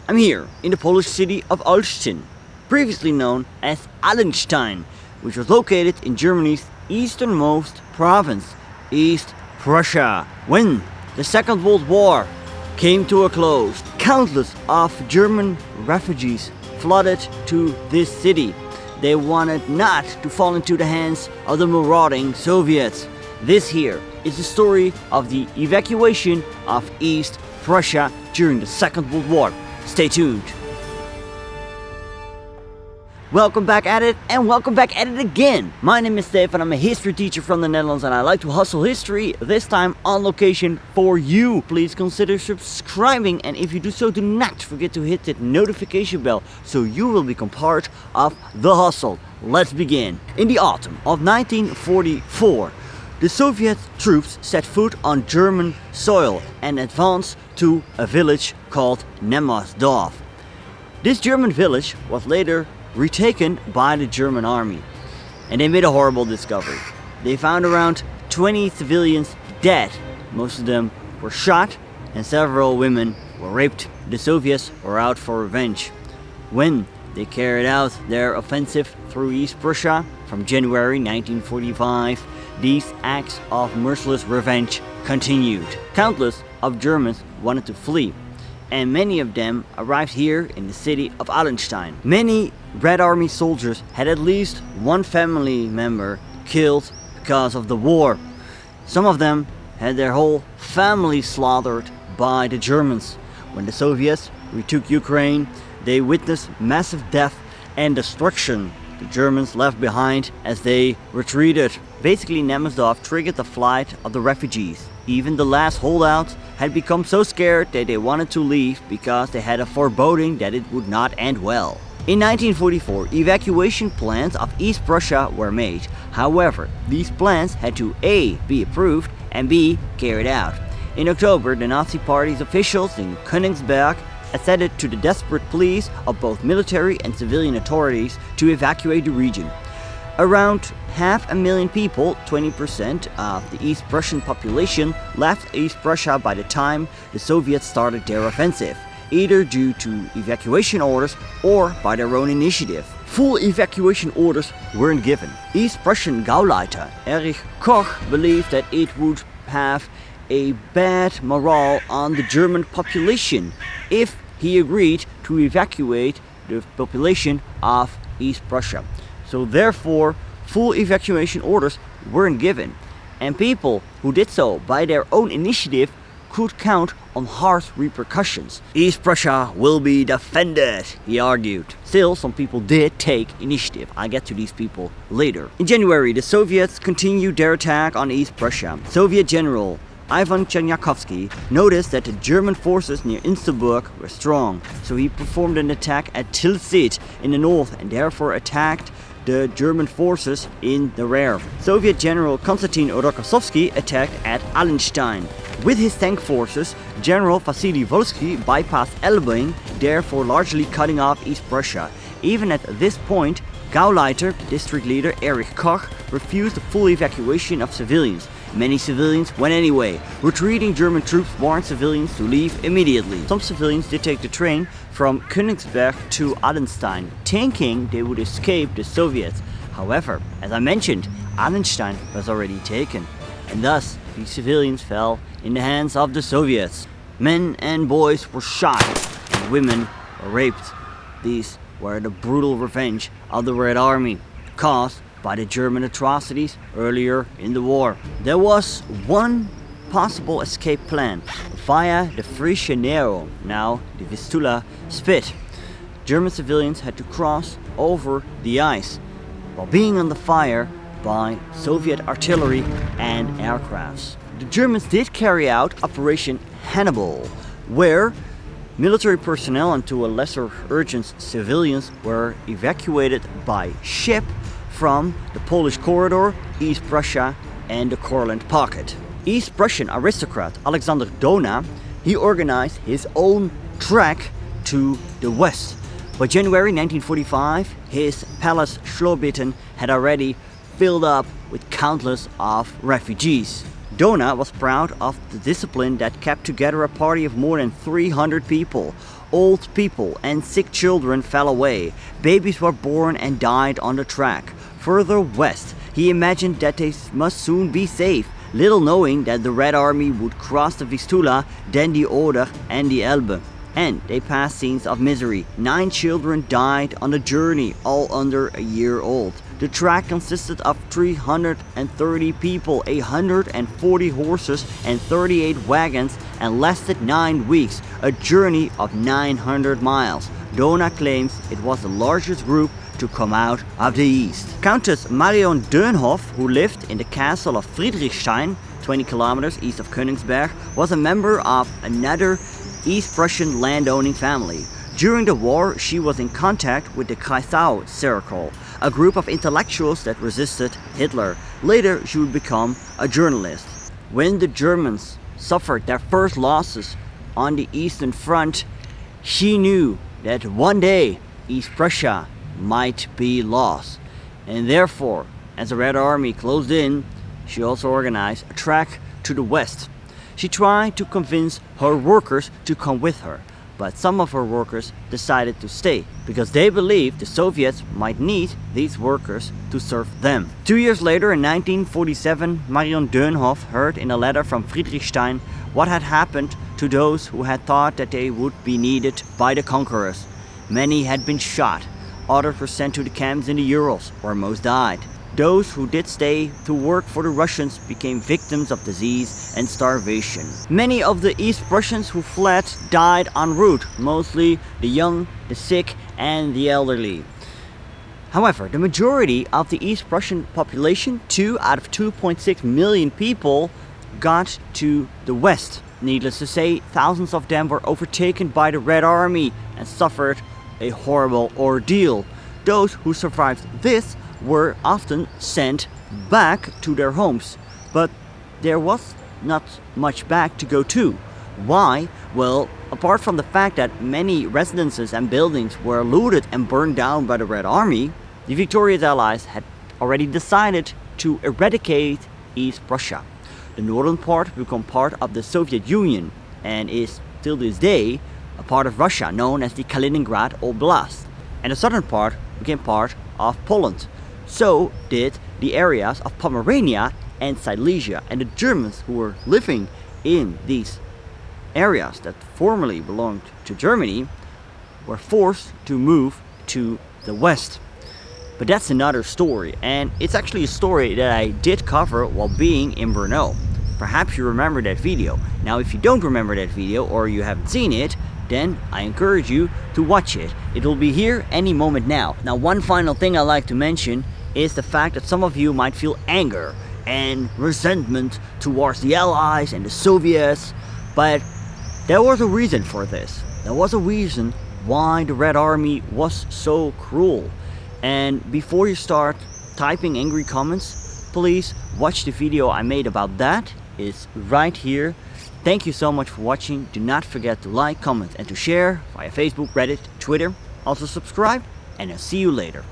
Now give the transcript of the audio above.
I'm here in the Polish city of Olsztyn, previously known as Allenstein, which was located in Germany's easternmost province, East Prussia. When the Second World War came to a close, countless of German refugees flooded to this city. They wanted not to fall into the hands of the marauding Soviets. This here is the story of the evacuation of East Prussia during the Second World War. Stay tuned. Welcome back at it, and welcome back at it again. My name is Steve and I'm a history teacher from the Netherlands, and I like to hustle history, this time on location for you. Please consider subscribing, and if you do so, do not forget to hit that notification bell so you will become part of the hustle. Let's begin. In the autumn of 1944, the Soviet troops set foot on German soil and advanced to a village called Nemmersdorf. This German village was later retaken by the German army, and they made a horrible discovery. They found around 20 civilians dead. Most of them were shot and several women were raped. The Soviets were out for revenge. When they carried out their offensive through East Prussia from January 1945, these acts of merciless revenge continued. Countless of Germans wanted to flee, and many of them arrived here in the city of Allenstein. Many Red Army soldiers had at least one family member killed because of the war. Some of them had their whole family slaughtered by the Germans. When the Soviets retook Ukraine, they witnessed massive death and destruction the Germans left behind as they retreated. Basically, Nemmersdorf triggered the flight of the refugees. Even the last holdouts had become so scared that they wanted to leave because they had a foreboding that it would not end well. In 1944, evacuation plans of East Prussia were made. However, these plans had to A. be approved and B. carried out. In October, the Nazi Party's officials in Königsberg acceded to the desperate pleas of both military and civilian authorities to evacuate the region. Around 500,000 people, 20% of the East Prussian population, left East Prussia by the time the Soviets started their offensive, either due to evacuation orders or by their own initiative. Full evacuation orders weren't given. East Prussian Gauleiter Erich Koch believed that it would have a bad morale on the German population if he agreed to evacuate the population of East Prussia. So therefore, full evacuation orders weren't given, and people who did so by their own initiative could count on harsh repercussions. East Prussia will be defended, he argued. Still, some people did take initiative. I'll get to these people later. In January, the Soviets continued their attack on East Prussia. Soviet General Ivan Chernyakhovsky noticed that the German forces near Innsbruck were strong, so he performed an attack at Tilsit in the north and therefore attacked the German forces in the rear. Soviet General Konstantin Rokossovsky attacked at Allenstein. With his tank forces, General Vasily Volsky bypassed Elbing, therefore largely cutting off East Prussia. Even at this point, Gauleiter, district leader Erich Koch, refused the full evacuation of civilians. Many civilians went anyway. Retreating German troops warned civilians to leave immediately. Some civilians did take the train from Königsberg to Allenstein, thinking they would escape the Soviets. However, as I mentioned, Allenstein was already taken, and thus these civilians fell in the hands of the Soviets. Men and boys were shot, and women were raped. These were the brutal revenge of the Red Army, caused by the German atrocities earlier in the war. There was one possible escape plan via the Frische Nero, now the Vistula Spit. German civilians had to cross over the ice while being under fire by Soviet artillery and aircrafts. The Germans did carry out Operation Hannibal, where military personnel and to a lesser urgent civilians were evacuated by ship from the Polish corridor, East Prussia and the Courland Pocket. East Prussian aristocrat Alexander Dohna, he organized his own trek to the west. By January 1945, his palace Schlorbitten had already filled up with countless of refugees. Dohna was proud of the discipline that kept together a party of more than 300 people. Old people and sick children fell away. Babies were born and died on the track. Further west, he imagined that they must soon be safe, little knowing that the Red Army would cross the Vistula, then the Oder and the Elbe. And they passed scenes of misery. 9 children died on the journey, all under a year old. The track consisted of 330 people, 140 horses and 38 wagons, and lasted 9 weeks, a journey of 900 miles. Dohna claims it was the largest group to come out of the east. Countess Marion Dönhoff, who lived in the castle of Friedrichstein, 20 kilometers east of Königsberg, was a member of another East Prussian landowning family. During the war, she was in contact with the Kreisau Circle, a group of intellectuals that resisted Hitler. Later, she would become a journalist. When the Germans suffered their first losses on the Eastern Front, she knew that one day East Prussia might be lost. And therefore, as the Red Army closed in, she also organized a track to the west. She tried to convince her workers to come with her, but some of her workers decided to stay because they believed the Soviets might need these workers to serve them. 2 years later, in 1947, Marion Dönhoff heard in a letter from Friedrichstein what had happened to those who had thought that they would be needed by the conquerors. Many had been shot, others were sent to the camps in the Urals, where most died. Those who did stay to work for the Russians became victims of disease and starvation. Many of the East Prussians who fled died en route, mostly the young, the sick and the elderly. However, the majority of the East Prussian population, 2 out of 2.6 million people, got to the west. Needless to say, thousands of them were overtaken by the Red Army and suffered a horrible ordeal. Those who survived this were often sent back to their homes, but there was not much back to go to. Why? Well, apart from the fact that many residences and buildings were looted and burned down by the Red Army, the victorious Allies had already decided to eradicate East Prussia. The northern part became part of the Soviet Union and is, till this day, a part of Russia known as the Kaliningrad Oblast, and the southern part became part of Poland. So did the areas of Pomerania and Silesia, and the Germans who were living in these areas that formerly belonged to Germany were forced to move to the west. But that's another story, and it's actually a story that I did cover while being in Brno. Perhaps you remember that video. Now if you don't remember that video or you haven't seen it, then I encourage you to watch it. It will be here any moment now. Now, one final thing I'd like to mention is the fact that some of you might feel anger and resentment towards the Allies and the Soviets, but there was a reason for this. There was a reason why the Red Army was so cruel. And before you start typing angry comments, please watch the video I made about that. It's right here. Thank you so much for watching. Do not forget to like, comment and to share via Facebook, Reddit, Twitter. Also subscribe, and I'll see you later.